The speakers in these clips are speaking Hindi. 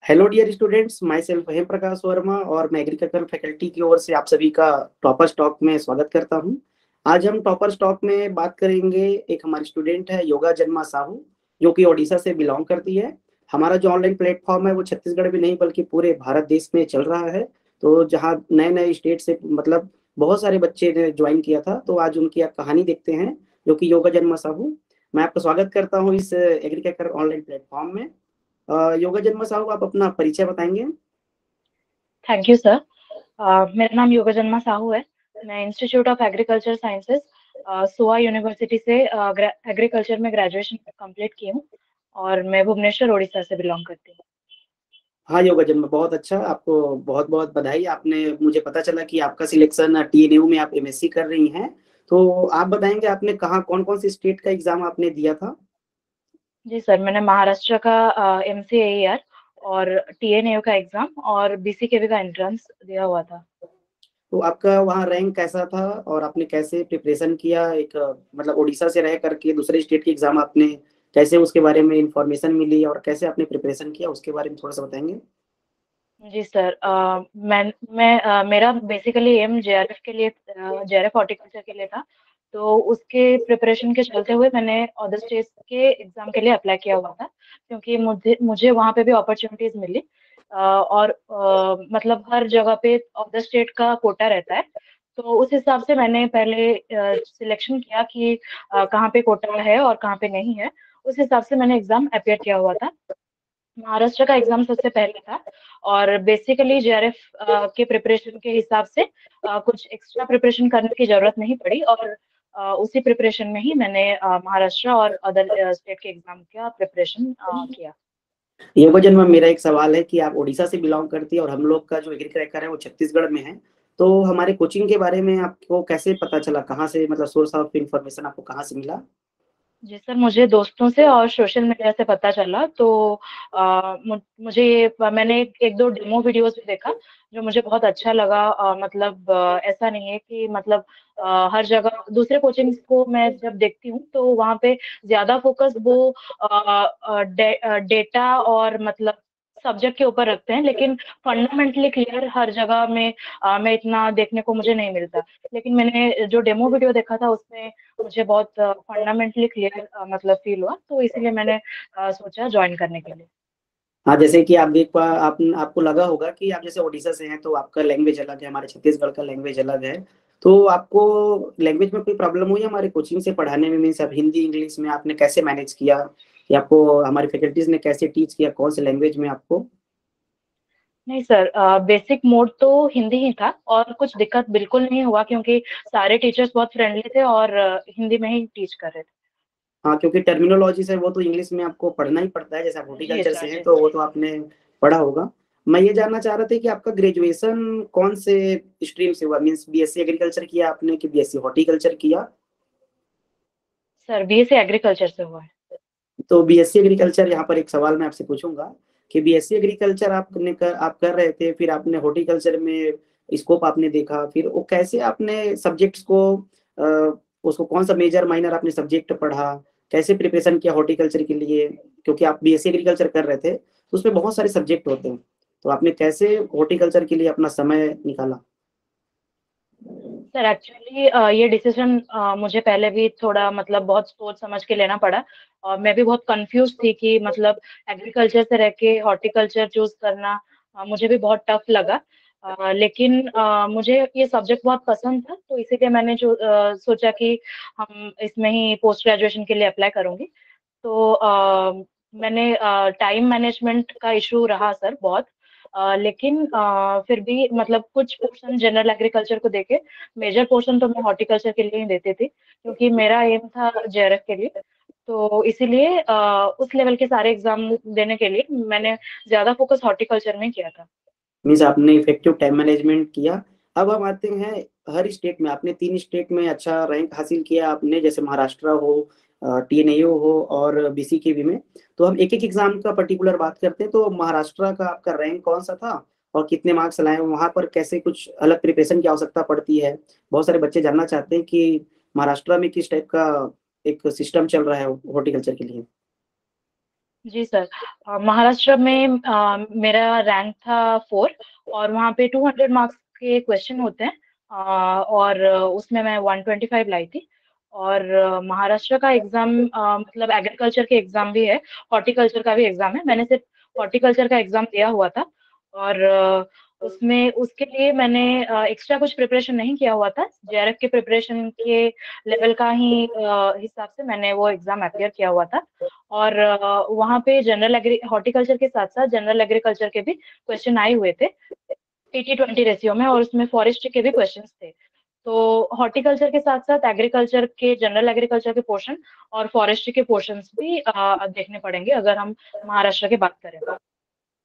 Hello dear students, myself Hem Prakash Verma और मैं एग्रीकल्चर फैकल्टी की ओर से आप सभी का टॉपर टॉक में स्वागत करता हूं। आज हम टॉपर टॉक में बात करेंगे। एक हमारी स्टूडेंट है योगा जन्मा साहू, जो कि ओडिशा से बिलोंग करती है। हमारा जो ऑनलाइन प्लेटफॉर्म है वो छत्तीसगढ़ में नहीं बल्कि पूरे भारत देश में चल रहा है। तो जहाँ नए नए स्टेट से मतलब बहुत सारे बच्चे ने ज्वाइन किया था, तो आज उनकी आप कहानी देखते हैं, जो कि योगा जन्मा साहू। मैं आपका स्वागत करता हूँ इस एग्रीकल्चर ऑनलाइन प्लेटफॉर्म में। योगा जन्मा साहू, आप अपना परिचय बताएंगे? Thank you sir. मेरा नाम योगा जन्मा साहू है। मैं इंस्टीट्यूट ऑफ एग्रीकल्चर साइंसेज सोआ यूनिवर्सिटी से एग्रीकल्चर में ग्रेजुएशन कंप्लीट की हूँ और मैं भुवनेश्वर उड़ीसा से बिलोंग करती हूँ। हाँ योगा जन्मा, बहुत अच्छा, आपको बहुत बहुत बधाई। आपने, मुझे पता चला कि आपका सिलेक्शन टीएनयू में आप एमएससी कर रही हैं। तो आप बताएंगे आपने कहाँ कौन कौन सी स्टेट का एग्जाम आपने दिया था? जी सर, मैंने महाराष्ट्र का MCAER और TNAU का एग्जाम और BCKV का एंट्रेंस दिया हुआ था। तो आपका वहाँ रैंक कैसा था और आपने कैसे प्रिपरेशन किया? एक मतलब उड़ीसा से रह करके दूसरे स्टेट के एग्जाम आपने कैसे, उसके बारे में इंफॉर्मेशन मिली और कैसे आपने प्रिपरेशन किया, उसके बारे में थोड़ा सा बताएंगे? जी सर, मेरा बेसिकली एम JRF के लिए, JRF हॉर्टिकल्चर के लिए था। तो उसके प्रिपरेशन के चलते हुए मैंने अदर स्टेट्स के एग्जाम के लिए अप्लाई किया हुआ था, क्योंकि मुझे मुझे वहाँ पे भी अपॉर्चुनिटीज मिली। और मतलब हर जगह पे अदर स्टेट का कोटा रहता है। तो उस हिसाब से मैंने पहले सिलेक्शन किया कि कहाँ पे कोटा है और कहाँ पे नहीं है। उस हिसाब से मैंने एग्जाम अपियर किया हुआ था। महाराष्ट्र का एग्जाम सबसे पहले था और बेसिकली JRF के प्रिपरेशन के हिसाब से कुछ एक्स्ट्रा प्रिपरेशन करने की जरूरत नहीं पड़ी और उसी प्रिपरेशन में ही मैंने महाराष्ट्र और अदर स्टेट के एग्जाम का प्रिपरेशन किया। ये वजन में मेरा एक सवाल है कि आप उड़ीसा से बिलोंग करती है और हम लोग का जो एग्रीकल्चर है वो छत्तीसगढ़ में है। तो हमारे कोचिंग के बारे में आपको कैसे पता चला, कहाँ से, मतलब सोर्स ऑफ इंफॉर्मेशन आपको कहाँ से मिला? जी सर, मुझे दोस्तों से और सोशल मीडिया से पता चला। तो मुझे ये मैंने एक दो डेमो वीडियोस भी देखा, जो मुझे बहुत अच्छा लगा। मतलब ऐसा नहीं है कि मतलब हर जगह दूसरे कोचिंग्स को मैं जब देखती हूँ तो वहाँ पे ज्यादा फोकस वो डेटा और मतलब सब्जेक्ट के ऊपर रखते हैं, लेकिन फंडामेंटली क्लियर हर जगह में मैं इतना देखने को मुझे नहीं मिलता। लेकिन मैंने जो डेमो वीडियो देखा था उसमें मुझे बहुत फंडामेंटली क्लियर मतलब फील हुआ, तो इसीलिए मैंने सोचा ज्वाइन करने के लिए। हाँ, जैसे कि आप देख पा आप आपको लगा होगा कि आप जैसे उड़ीसा से हैं तो आपका लैंग्वेज अलग है, हमारे छत्तीसगढ़ का लैंग्वेज अलग है। तो आपको लैंग्वेज में कोई प्रॉब्लम हुई हमारे कोचिंग से पढ़ाने में? मीन्स अब हिंदी इंग्लिश में आपने कैसे मैनेज किया, या आपको हमारी फैकल्टीज ने कैसे टीच किया, कौन से लैंग्वेज में आपको? नहीं सर, बेसिक मोड तो हिंदी ही था और कुछ दिक्कत बिल्कुल नहीं हुआ, क्योंकि सारे टीचर्स बहुत फ्रेंडली थे और हिंदी में ही टीच कर रहे थे। हाँ, क्योंकि टर्मिनोलॉजी है वो तो इंग्लिश में आपको पढ़ना ही पड़ता है, जैसे आप जी हॉर्टिकल्चर सर, से हैं जी तो सर। वो तो आपने पढ़ा होगा। मैं ये जानना चाह रहा था कि आपका ग्रेजुएशन कौन से स्ट्रीम से हुआ? मीन्स बीएससी एग्रीकल्चर किया आपने कि बीएससी हॉर्टिकल्चर किया? सर BSc एग्रीकल्चर से हुआ है। तो बीएससी एग्रीकल्चर, यहाँ पर एक सवाल मैं आपसे पूछूंगा कि बीएससी एग्रीकल्चर आप कर रहे थे, फिर आपने हॉर्टिकल्चर में स्कोप आपने देखा, फिर वो कैसे आपने सब्जेक्ट्स को उसको कौन सा मेजर माइनर आपने सब्जेक्ट पढ़ा, कैसे प्रिपरेशन किया हॉर्टिकल्चर के लिए? क्योंकि आप बीएससी एग्रीकल्चर कर रहे थे तो उसमें बहुत सारे सब्जेक्ट होते हैं, तो आपने कैसे हॉर्टिकल्चर के लिए अपना समय निकाला? सर एक्चुअली ये डिसीजन मुझे पहले भी थोड़ा मतलब बहुत सोच समझ के लेना पड़ा। और मैं भी बहुत कंफ्यूज थी कि मतलब एग्रीकल्चर से रह के हॉर्टिकल्चर चूज करना मुझे भी बहुत टफ लगा। लेकिन मुझे ये सब्जेक्ट बहुत पसंद था, तो इसीलिए मैंने जो सोचा कि हम इसमें ही पोस्ट ग्रेजुएशन के लिए अप्लाई करूंगी। तो मैंने टाइम मैनेजमेंट का इशू रहा सर बहुत। लेकिन फिर भी मतलब कुछ पोर्शन जनरल एग्रीकल्चर को देके मेजर पोर्शन तो मैं हॉर्टिकल्चर के लिए ही देती थी, क्योंकि मेरा एम था JRF के लिए। तो इसीलिए उस लेवल के सारे एग्जाम देने के लिए मैंने ज्यादा फोकस हॉर्टिकल्चर में किया था। मीन्स आपने इफेक्टिव टाइम मैनेजमेंट किया। अब हम आते हैं, हर स्टेट में आपने 3 स्टेट में अच्छा रैंक हासिल किया आपने, जैसे महाराष्ट्र हो, टीएनयू हो और बीसीकेवी में। तो हम एक एक एग्जाम का पर्टिकुलर बात करते हैं। तो महाराष्ट्र का आपका रैंक कौन सा था और कितने मार्क्स लाए वहां पर? कैसे कुछ अलग प्रिपरेशन की आवश्यकता पड़ती है? बहुत सारे बच्चे जानना चाहते हैं कि महाराष्ट्र में किस टाइप का एक सिस्टम चल रहा है हॉर्टिकल्चर के लिए। जी सर। महाराष्ट्र में मेरा रैंक था 4 और वहाँ पे 200 मार्क्स के क्वेश्चन होते हैं, और उसमें मैं 125 लाई थी। और महाराष्ट्र का एग्ज़ाम मतलब एग्रीकल्चर के एग्ज़ाम भी है, हॉर्टिकल्चर का भी एग्ज़ाम है। मैंने सिर्फ़ हॉर्टिकल्चर का एग्ज़ाम दिया हुआ था और उसमें उसके लिए मैंने एक्स्ट्रा कुछ प्रिपरेशन नहीं किया हुआ था। जेआरएफ के प्रिपरेशन के लेवल का ही हिसाब से मैंने वो एग्ज़ाम अपीयर किया हुआ था। और वहाँ पे जनरल एग्री हॉर्टिकल्चर के साथ-साथ जनरल एग्रीकल्चर के भी क्वेश्चन आए हुए थे, 80-20 रेशियो में, और उसमें फॉरेस्ट्री के भी क्वेश्चन्स थे। तो हॉर्टिकल्चर के साथ-साथ एग्रीकल्चर के जनरल एग्रीकल्चर के पोर्शन और फॉरेस्ट्री के पोर्शन्स भी देखने पड़ेंगे अगर हम महाराष्ट्र की बात करें।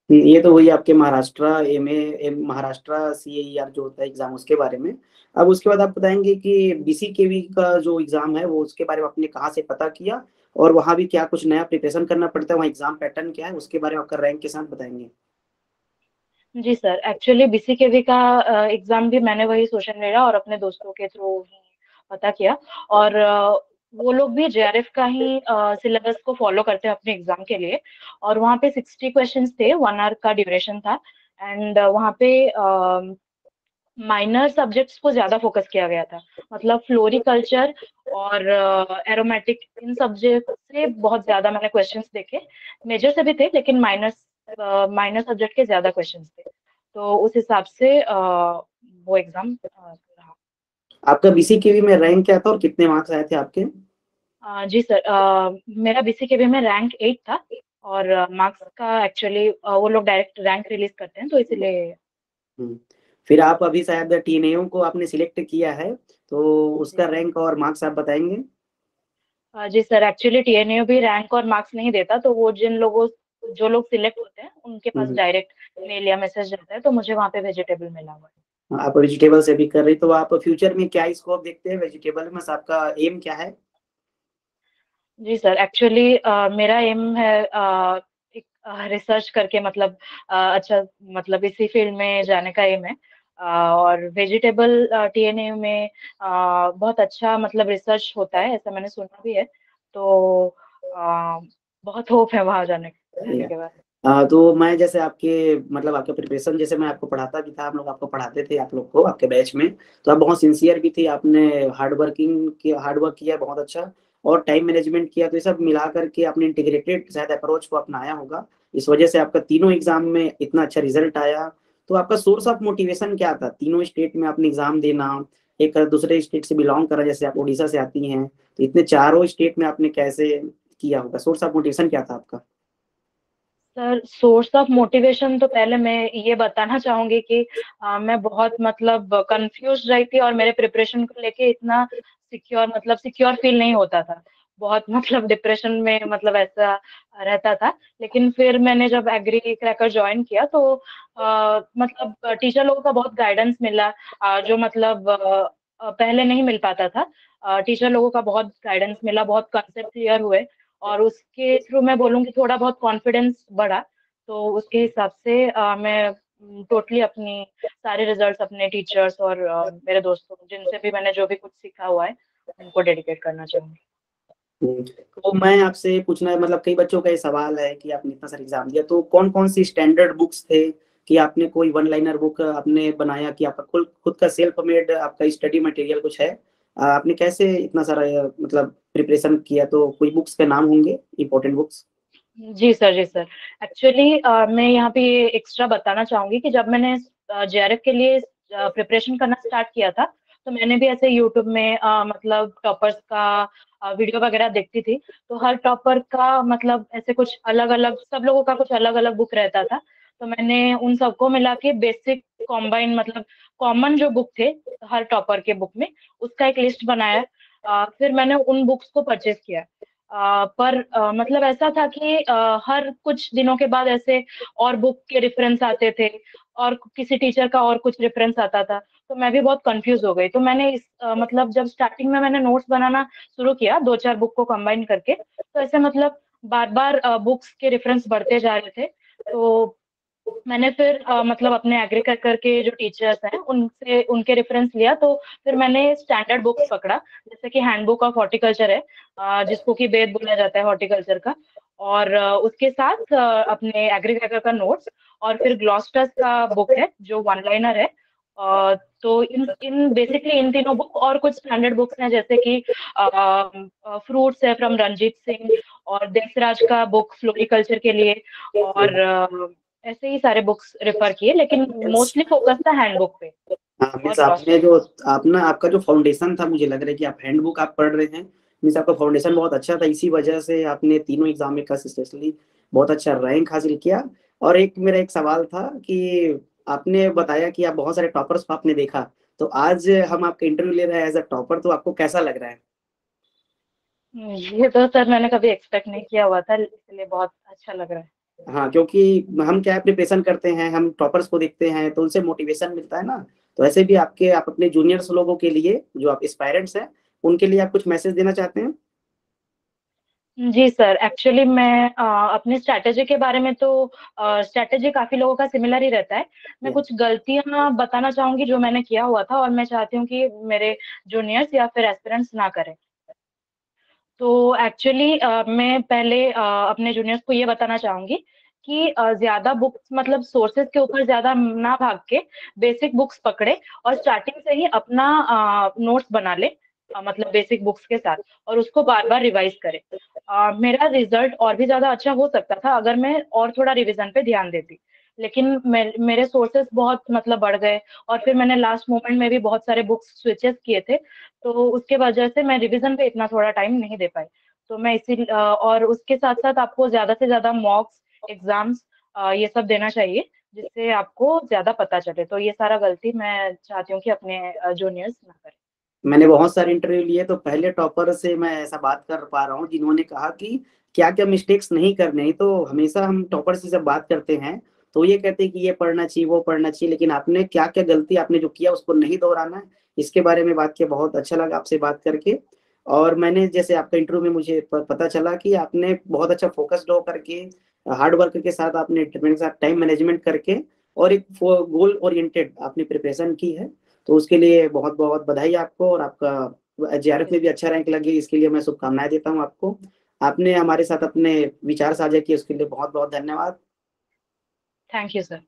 ये तो हुई आपके महाराष्ट्र महाराष्ट्र सीएईआर जो होता है एग्जाम, उसके बारे में। अब उसके बाद आप बताएंगे कि बीसीकेवी का जो एग्जाम है वो उसके बारे में आपने कहाँ से पता किया, और वहाँ भी क्या कुछ नया प्रिपरेशन करना पड़ता है, वहाँ एग्जाम पैटर्न क्या है, उसके बारे में आपका रैंक के साथ बताएंगे। जी सर, एक्चुअली बीसीकेवी का एग्ज़ाम भी मैंने वही सोशल मीडिया और अपने दोस्तों के थ्रू ही पता किया। और वो लोग भी जेआरएफ का ही सिलेबस को फ़ॉलो करते हैं अपने एग्ज़ाम के लिए। और वहाँ पे 60 क्वेश्चन्स थे, 1 आवर का ड्यूरेशन था। एंड वहाँ पे माइनर सब्जेक्ट्स को ज़्यादा फ़ोकस किया गया था। मतलब फ्लोरीकल्चर और एरोमेटिक, इन सब्जेक्ट से बहुत ज़्यादा मैंने क्वेश्चन्स देखे। मेजर से भी थे लेकिन माइनर सब्जेक्ट के ज़्यादा क्वेश्चन्स थे। तो उस हिसाब से वो एग्ज़ाम रहा। आपका बीसीकेवी में रैंक क्या था और कितने मार्क्स आए थे आपके? जी सर, मेरा बीसीकेबी में रैंक 8 था और मार्क्स का एक्चुअली वो लोग डायरेक्ट रैंक रिलीज़ करते हैं तो इसीलिए। हम्म। फिर आप अभी शायद टीएनयू को आपने सिलेक्ट किया है, तो जी। उसका रैंक और मार्क्स आप बताएंगे। जी सर, एक्चुअली टीएनयू भी रैंक और मार्क्स नहीं देता, तो वो जो लोग सिलेक्ट होते हैं, उनके पास हम्म। डायरेक्ट मेल या मैसेज जाता है, तो मुझे वहाँ पे वेजिटेबल मिला हुआ है। आप वेजिटेबल से भी कर रही, तो आप फ्यूचर में क्या स्कोप देखते हैं वेजिटेबल में, आपका एम क्या है? जी सर, एक्चुअली मेरा एम है एक रिसर्च करके, मतलब अच्छा, मतलब इसी फील्ड में जाने का एम है। और वेजिटेबल टीएनयू में बहुत अच्छा मतलब रिसर्च होता है, ऐसा मैंने सुना भी है। तो अ, बहुत होप है वहाँ जाने के बाद। तो मैं जैसे आपके मतलब आपके प्रिपरेशन, जैसे मैं आपको पढ़ाता भी था, हम लोग आपको पढ़ाते थे, आप लोग को आपके बैच में, तो आप बहुत सिंसियर भी थी, आपने हार्ड वर्क किया बहुत अच्छा, और टाइम मैनेजमेंट किया, तो ये सब मिला करके आपने इंटीग्रेटेड शायद अप्रोच को अपनाया होगा, इस वजह से आपका तीनों एग्जाम में इतना अच्छा रिजल्ट आया। तो आपका सोर्स ऑफ मोटिवेशन क्या था तीनों स्टेट में आपने एग्जाम देना, एक दूसरे स्टेट से बिलोंग करा, जैसे आप उड़ीसा से आती हैं, तो इतने चारों स्टेट में आपने कैसे किया होगा, सोर्स ऑफ मोटिवेशन क्या था आपका? सर, सोर्स ऑफ मोटिवेशन तो पहले मैं ये बताना चाहूँगी कि मैं बहुत मतलब कन्फ्यूज़्ड रही थी और मेरे प्रिपरेशन को लेके इतना सिक्योर फ़ील नहीं होता था। बहुत मतलब डिप्रेशन में मतलब ऐसा रहता था। लेकिन फिर मैंने जब एग्री क्रैकर जॉइन किया तो मतलब टीचर लोगों का बहुत गाइडेंस मिला, जो मतलब पहले नहीं मिल पाता था। टीचर लोगों का बहुत गाइडेंस मिला, बहुत कॉन्सेप्ट क्लियर हुए और उसके थ्रू मैं बोलूँगी थोड़ा बहुत कॉन्फिडेंस बढ़ा। तो उसके हिसाब से मैं टोटली अपनी सारे रिज़ल्ट्स अपने टीचर्स और मेरे दोस्तों जिनसे भी मैंने जो भी कुछ सीखा हुआ है, उनको डेडिकेट करना चाहूँगी। तो मैं आपसे पूछना, मतलब कई बच्चों का ये सवाल है कि आपने इतना सारा एग्जाम दिया, तो कौन कौन सी स्टैंडर्ड बुक्स थे, कि आपने कोई वन लाइनर बुक आपने बनाया, कि आपका खुद खुद का सेल्फ मेड आपका स्टडी मटेरियल कुछ है, आपने कैसे इतना सारा मतलब प्रिपरेशन किया, तो कोई बुक्स के नाम होंगे इंपॉर्टेंट बुक्स? जी सर, जी सर। एक्चुअली मैं यहाँ पे ये एक्स्ट्रा बताना चाहूँगी कि जब मैंने जेआरएफ के लिए प्रिपरेशन करना स्टार्ट किया था, तो मैंने भी ऐसे यूट्यूब में मतलब टॉपर्स का वीडियो वगैरह देखती थी। तो हर टॉपर का मतलब ऐसे कुछ अलग-अलग, सब लोगों का कुछ अलग-अलग बुक रहता था। तो मैंने उन सबको मिला के बेसिक कॉम्बाइन मतलब कॉमन जो बुक थे, हर टॉपर के बुक में, उसका एक लिस्ट बनाया। फिर मैंने उन बुक्स को परचेज़ किया। पर मतलब ऐसा था कि हर कुछ दिनों के बाद ऐसे और बुक के रेफ़रेंस आते थे और किसी टीचर का और कुछ रेफ़रेंस आता था, तो मैं भी बहुत कन्फ्यूज़ हो गई। तो मैंने मतलब जब स्टार्टिंग में मैंने नोट्स बनाना शुरू किया 2-4 बुक को कंबाइन करके, तो ऐसे मतलब बार-बार बुक्स के रेफ़रेंस बढ़ते जा रहे थे। तो मैंने फिर मतलब अपने एग्रीकल्चर के जो टीचर्स हैं, उनसे उनके रेफ़रेंस लिया, तो फिर मैंने स्टैंडर्ड बुक्स पकड़ा, जैसे कि हैंडबुक ऑफ हॉर्टिकल्चर है, जिसको कि वेद बोला जाता है हॉर्टिकल्चर का। और उसके साथ अपने एग्रीगेटर का नोट्स, और फिर ग्लॉस्टर्स का बुक है जो वन लाइनर है। तो इन इन बेसिकली इन तीनों बुक और कुछ स्टैंडर्ड बुक्स हैं, जैसे कि फ्रूट्स है फ्रॉम रंजीत सिंह, और देसराज का बुक फ्लोरिकल्चर के लिए, और ऐसे ही सारे बुक्स रेफर किए, लेकिन मोस्टली फोकस था हैंडबुक पे हाँ और मीन्स आपने ग्लॉस्टर्स जो पे। आपने आपका जो फाउंडेशन था, मुझे लग रहा है कि आप हैंडबुक आप पढ़ रहे हैं, मीन्स आपका फाउंडेशन बहुत अच्छा था, इसी वजह से आपने तीनों एग्जाम में कंसिस्टेंटली बहुत अच्छा रैंक हासिल किया। और एक मेरा एक सवाल था कि आपने बताया कि आप बहुत सारे टॉपर्स को आपने देखा, तो आज हम आपका इंटरव्यू ले रहे हैं एज अ टॉपर, तो आपको कैसा लग रहा है? ये तो सर मैंने कभी एक्सपेक्ट नहीं किया हुआ था, इसलिए बहुत अच्छा लग रहा है। हाँ, क्योंकि हम क्या प्रिपरेशन करते हैं, हम टॉपर्स को देखते हैं तो उनसे मोटिवेशन मिलता है ना। तो ऐसे भी आप अपने जूनियर्स लोगों के लिए, जो आप एस्पायरेंट्स हैं, उनके लिए आप कुछ मैसेज देना चाहते हैं? जी सर, एक्चुअली मैं अपनी स्ट्रैटेजी के बारे में तो स्ट्रैटेजी काफ़ी लोगों का सिमिलर ही रहता है। मैं या कुछ गलतियाँ बताना चाहूँगी जो मैंने किया हुआ था, और मैं चाहती हूँ कि मेरे जूनियर्स या फिर एस्पिरेंट्स ना करें। तो एक्चुअली मैं पहले अपने जूनियर्स को ये बताना चाहूँगी कि ज़्यादा बुक्स मतलब सोर्सेज़ के ऊपर ज़्यादा ना भाग के बेसिक बुक्स पकड़े, और स्टार्टिंग से ही अपना नोट्स बना ले, मतलब बेसिक बुक्स के साथ, और उसको बार-बार रिवाइज़ करें। मेरा रिज़ल्ट और भी ज़्यादा अच्छा हो सकता था अगर मैं और थोड़ा रिवीज़न पे ध्यान देती। लेकिन मेरे सोर्सेज़ बहुत मतलब बढ़ गए, और फिर मैंने लास्ट मोमेंट में भी बहुत सारे बुक्स स्विचेज़ किए थे, तो उसके वजह से मैं रिवीजन पे इतना थोड़ा टाइम नहीं दे पाई। तो मैं और उसके साथ-साथ आपको ज़्यादा से ज़्यादा मॉक्स, एग्ज़ाम्स ये सब देना चाहिए, जिससे आपको ज़्यादा पता चले। तो ये सारा गलती मैं चाहती हूँ कि अपने जूनियर्स ना करें। मैंने बहुत सारे इंटरव्यू लिए, तो पहले टॉपर से मैं ऐसा बात कर पा रहा हूँ जिन्होंने कहा कि क्या क्या मिस्टेक्स नहीं करने हैं। तो हमेशा हम टॉपर से जब बात करते हैं तो ये कहते हैं कि ये पढ़ना चाहिए, वो पढ़ना चाहिए, लेकिन आपने क्या क्या गलती आपने जो किया उसको नहीं दोहराना है। इसके बारे में बात किया, बहुत अच्छा लगा आपसे बात करके। और मैंने जैसे आपका इंटरव्यू में मुझे पता चला कि आपने बहुत अच्छा फोकस्ड हो करके, हार्ड वर्क के साथ आपने टाइम मैनेजमेंट करके और एक गोल ओरिएंटेड आपने प्रिपरेशन की है। तो उसके लिए बहुत बहुत बधाई आपको, और आपका थैंक जेआरएफ यू में भी सर। अच्छा रैंक लगे इसके लिए मैं शुभकामनाएं देता हूं आपको। आपने हमारे साथ अपने विचार साझा किए उसके लिए बहुत बहुत धन्यवाद। Thank you sir.